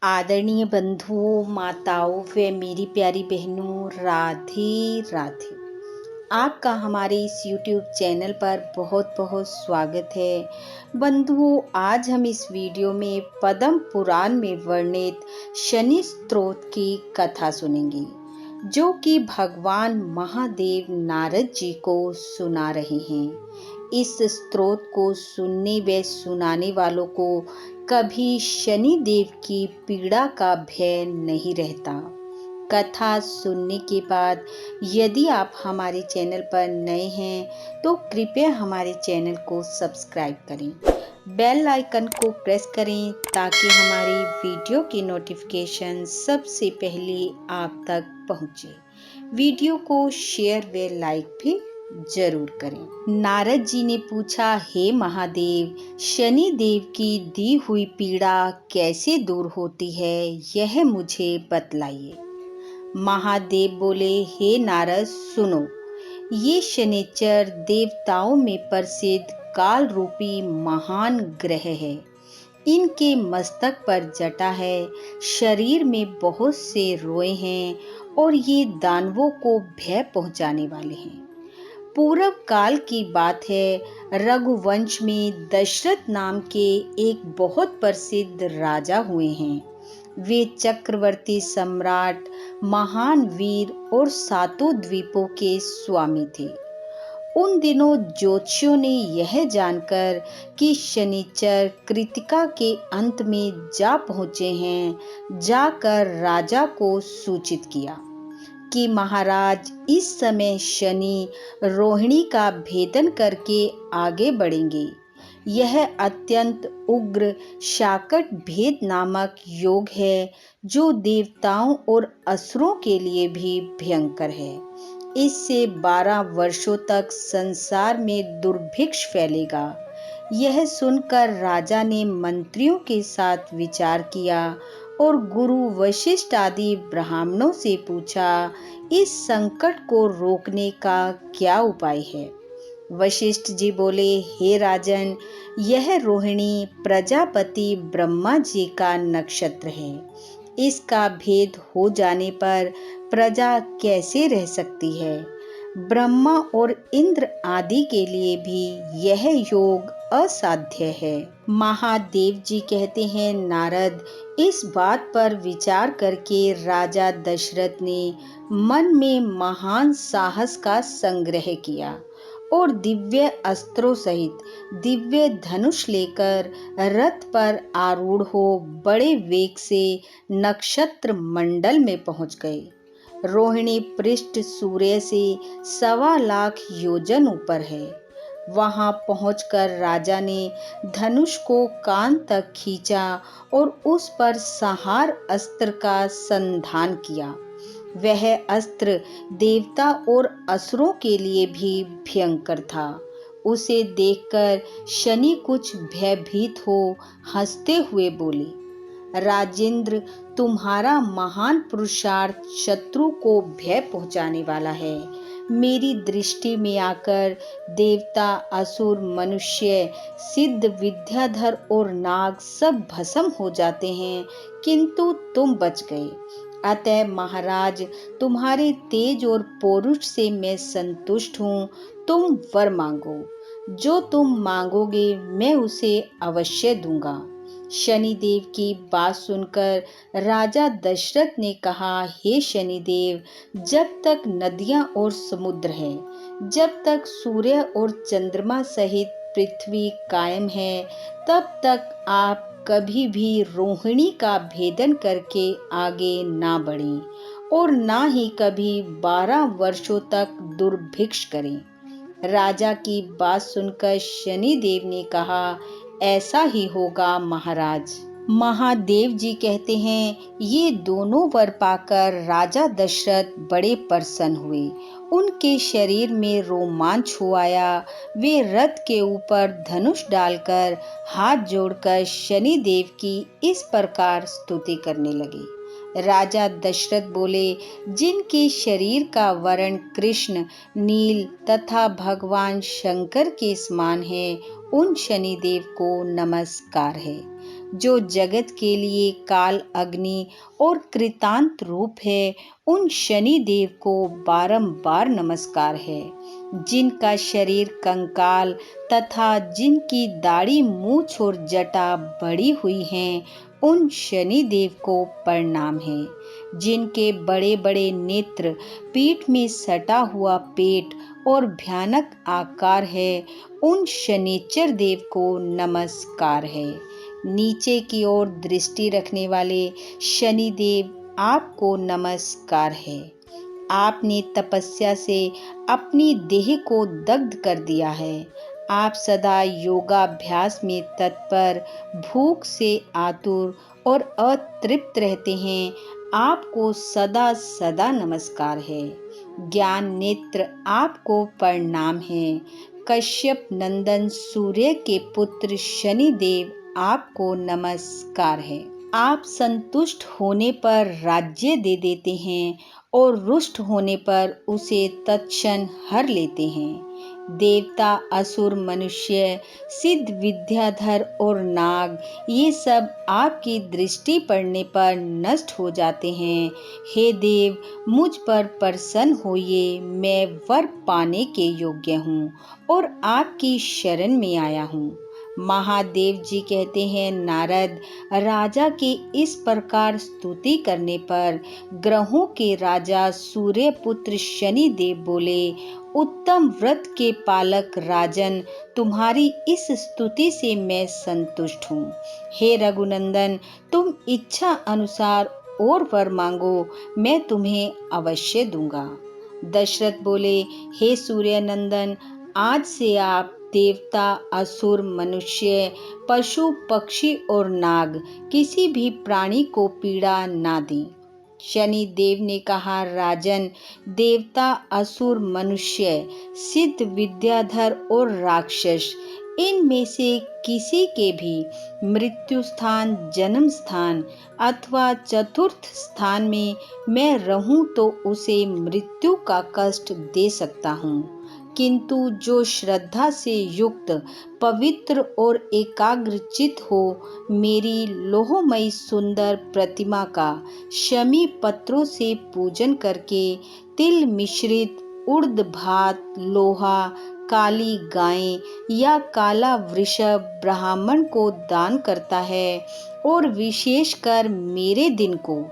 आदरणीय बंधुओं, माताओं व मेरी प्यारी बहनों, राधे राधे। आपका हमारे इस YouTube चैनल पर बहुत बहुत स्वागत है। बंधुओं, आज हम इस वीडियो में पद्म पुराण में वर्णित शनि स्तोत्र की कथा सुनेंगे, जो कि भगवान महादेव नारद जी को सुना रहे हैं। इस स्तोत्र को सुनने व सुनाने वालों को कभी शनि देव की पीड़ा का भय नहीं रहता। कथा सुनने के बाद यदि आप हमारे चैनल पर नए हैं तो कृपया हमारे चैनल को सब्सक्राइब करें, बेल आइकन को प्रेस करें ताकि हमारी वीडियो की नोटिफिकेशन सबसे पहले आप तक पहुंचे। वीडियो को शेयर व लाइक भी जरूर करें। नारद जी ने पूछा, हे महादेव, शनि देव की दी हुई पीड़ा कैसे दूर होती है, यह मुझे बतलाइए। महादेव बोले, हे नारद सुनो, ये शनिचर देवताओं में प्रसिद्ध काल रूपी महान ग्रह है। इनके मस्तक पर जटा है, शरीर में बहुत से रोए हैं और ये दानवों को भय पहुंचाने वाले हैं। पूर्व काल की बात है, रघुवंश में दशरथ नाम के एक बहुत प्रसिद्ध राजा हुए हैं। वे चक्रवर्ती सम्राट, महान वीर और सातों द्वीपों के स्वामी थे। उन दिनों ज्योतिषियों ने यह जानकर कि शनिचर कृतिका के अंत में जा पहुंचे हैं, जाकर राजा को सूचित किया कि महाराज, इस समय शनि रोहिणी का भेदन करके आगे बढ़ेंगे। यह अत्यंत उग्र शाकट भेद नामक योग है, जो देवताओं और असुरों के लिए भी भयंकर है। इससे 12 वर्षों तक संसार में दुर्भिक्ष फैलेगा। यह सुनकर राजा ने मंत्रियों के साथ विचार किया और गुरु वशिष्ठ आदि ब्राह्मणों से पूछा, इस संकट को रोकने का क्या उपाय है। वशिष्ठ जी बोले, हे राजन, यह रोहिणी प्रजापति ब्रह्मा जी का नक्षत्र है। इसका भेद हो जाने पर प्रजा कैसे रह सकती है। ब्रह्मा और इंद्र आदि के लिए भी यह योग असाध्य है। महादेव जी कहते हैं, नारद, इस बात पर विचार करके राजा दशरथ ने मन में महान साहस का संग्रह किया और दिव्य अस्त्रों सहित दिव्य धनुष लेकर रथ पर आरूढ़ हो बड़े वेग से नक्षत्र मंडल में पहुंच गए। रोहिणी पृष्ठ सूर्य से 1.25 लाख योजन ऊपर है। वहां पहुंचकर राजा ने धनुष को कान तक खींचा और उस पर संहार अस्त्र का संधान किया। वह अस्त्र देवता और असुरों के लिए भी भयंकर था। उसे देखकर शनि कुछ भयभीत हो हंसते हुए बोले, राजेंद्र, तुम्हारा महान पुरुषार्थ शत्रु को भय पहुंचाने वाला है। मेरी दृष्टि में आकर देवता, असुर, मनुष्य, सिद्ध, विद्याधर और नाग सब भस्म हो जाते हैं, किंतु तुम बच गए। अतः महाराज, तुम्हारे तेज और पौरुष से मैं संतुष्ट हूँ। तुम वर मांगो, जो तुम मांगोगे मैं उसे अवश्य दूंगा। शनिदेव की बात सुनकर राजा दशरथ ने कहा, हे शनिदेव, जब तक नदियां और समुद्र है, जब तक सूर्य और चंद्रमा सहित पृथ्वी कायम है, तब तक आप कभी भी रोहिणी का भेदन करके आगे ना बढ़ें और ना ही कभी 12 वर्षों तक दुर्भिक्ष करें। राजा की बात सुनकर शनिदेव ने कहा, ऐसा ही होगा महाराज। महादेव जी कहते हैं, ये दोनों वर पाकर राजा दशरथ बड़े प्रसन्न हुए। उनके शरीर में रोमांच हो आया। वे रथ के ऊपर धनुष डालकर हाथ जोड़कर शनिदेव की इस प्रकार स्तुति करने लगे। राजा दशरथ बोले, जिनके शरीर का वर्ण कृष्ण, नील तथा भगवान शंकर के समान है, उन शनिदेव को नमस्कार है। जो जगत के लिए काल, अग्नि और कृतांत रूप है, उन शनि देव को बारंबार नमस्कार है। जिनका शरीर कंकाल तथा जिनकी दाढ़ी, मूछ और जटा बड़ी हुई हैं, उन शनि देव को प्रणाम है। जिनके बड़े बड़े नेत्र, पीठ में सटा हुआ पेट और भयानक आकार है, उन शनिचर देव को नमस्कार है। नीचे की ओर दृष्टि रखने वाले शनि देव, आपको नमस्कार है। आपने तपस्या से अपनी देह को दग्ध कर दिया है। आप सदा योगाभ्यास में तत्पर, भूख से आतुर और अतृप्त रहते हैं। आपको सदा सदा नमस्कार है। ज्ञान नेत्र, आपको प्रणाम है। कश्यप नंदन सूर्य के पुत्र शनि देव, आपको नमस्कार है। आप संतुष्ट होने पर राज्य दे देते हैं और रुष्ट होने पर उसे तत्क्षण हर लेते हैं। देवता, असुर, मनुष्य, सिद्ध, विद्याधर और नाग, ये सब आपकी दृष्टि पड़ने पर नष्ट हो जाते हैं। हे देव, मुझ पर प्रसन्न होइए। मैं वर पाने के योग्य हूँ और आपकी शरण में आया हूँ। महादेव जी कहते हैं, नारद, राजा की इस प्रकार स्तुति करने पर ग्रहों के राजा सूर्य पुत्र शनि देव बोले, उत्तम व्रत के पालक राजन, तुम्हारी इस स्तुति से मैं संतुष्ट हूँ। हे रघुनंदन, तुम इच्छा अनुसार और वर मांगो, मैं तुम्हें अवश्य दूंगा। दशरथ बोले, हे सूर्य नंदन, आज से आप देवता, असुर, मनुष्य, पशु, पक्षी और नाग, किसी भी प्राणी को पीड़ा ना दें। शनि देव ने कहा, राजन, देवता, असुर, मनुष्य, सिद्ध, विद्याधर और राक्षस, इनमें से किसी के भी मृत्यु स्थान, जन्म स्थान अथवा चतुर्थ स्थान में मैं रहूं तो उसे मृत्यु का कष्ट दे सकता हूँ। किंतु जो श्रद्धा से युक्त, पवित्र और एकाग्रचित हो, मेरी लोहमयी सुंदर प्रतिमा का शमी पत्रों से पूजन करके तिल मिश्रित उड़द भात, लोहा, काली गाय या काला वृषभ ब्राह्मण को दान करता है और विशेषकर मेरे दिन को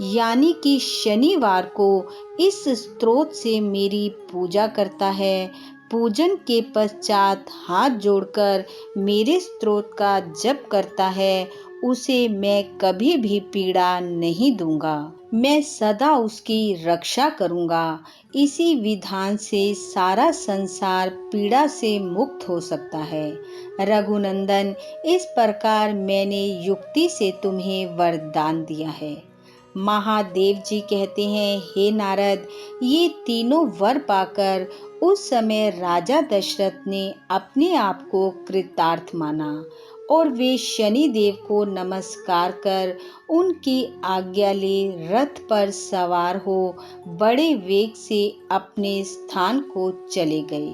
यानी कि शनिवार को इस स्तोत्र से मेरी पूजा करता है, पूजन के पश्चात हाथ जोड़कर मेरे स्तोत्र का जप करता है, उसे मैं कभी भी पीड़ा नहीं दूंगा। मैं सदा उसकी रक्षा करूंगा। इसी विधान से सारा संसार पीड़ा से मुक्त हो सकता है। रघुनंदन, इस प्रकार मैंने युक्ति से तुम्हें वरदान दिया है। महादेव जी कहते हैं, हे नारद, ये तीनों वर पाकर उस समय राजा दशरथ ने अपने आप को कृतार्थ माना और वे शनि देव को नमस्कार कर उनकी आज्ञा ले रथ पर सवार हो बड़े वेग से अपने स्थान को चले गए।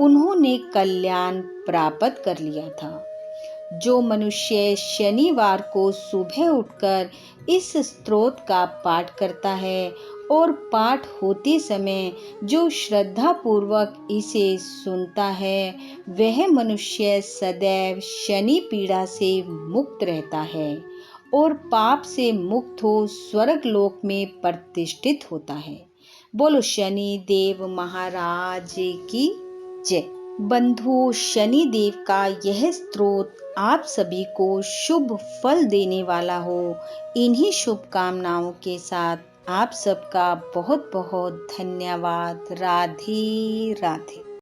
उन्होंने कल्याण प्राप्त कर लिया था। जो मनुष्य शनिवार को सुबह उठकर इस स्तोत्र का पाठ करता है और पाठ होते समय जो श्रद्धा पूर्वक इसे सुनता है, वह मनुष्य सदैव शनि पीड़ा से मुक्त रहता है और पाप से मुक्त हो स्वर्ग लोक में प्रतिष्ठित होता है। बोलो शनि देव महाराज की जय। बंधु, शनि देव का यह स्तोत्र आप सभी को शुभ फल देने वाला हो। इन्हीं शुभकामनाओं के साथ आप सबका बहुत बहुत धन्यवाद। राधे राधे।